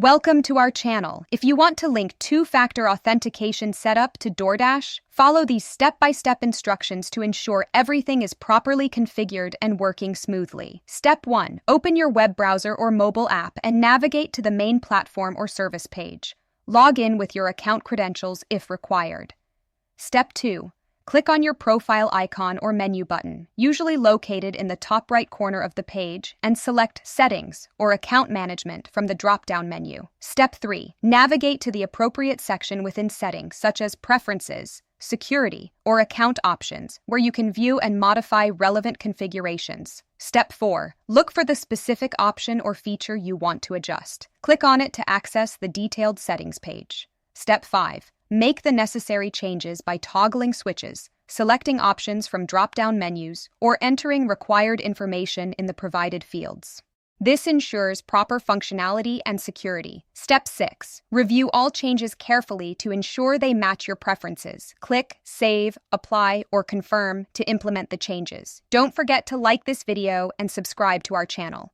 Welcome to our channel. If you want to link two-factor authentication setup to DoorDash, follow these step-by-step instructions to ensure everything is properly configured and working smoothly. Step 1. Open your web browser or mobile app and navigate to the main platform or service page. Log in with your account credentials if required. Step 2. Click on your profile icon or menu button, usually located in the top right corner of the page, and select Settings or Account Management from the drop-down menu. Step 3. Navigate to the appropriate section within Settings, such as Preferences, Security, or Account Options, where you can view and modify relevant configurations. Step 4. Look for the specific option or feature you want to adjust. Click on it to access the detailed settings page. Step 5. Make the necessary changes by toggling switches, selecting options from drop-down menus, or entering required information in the provided fields. This ensures proper functionality and security. Step 6. Review all changes carefully to ensure they match your preferences. Click Save, Apply, or Confirm to implement the changes. Don't forget to like this video and subscribe to our channel.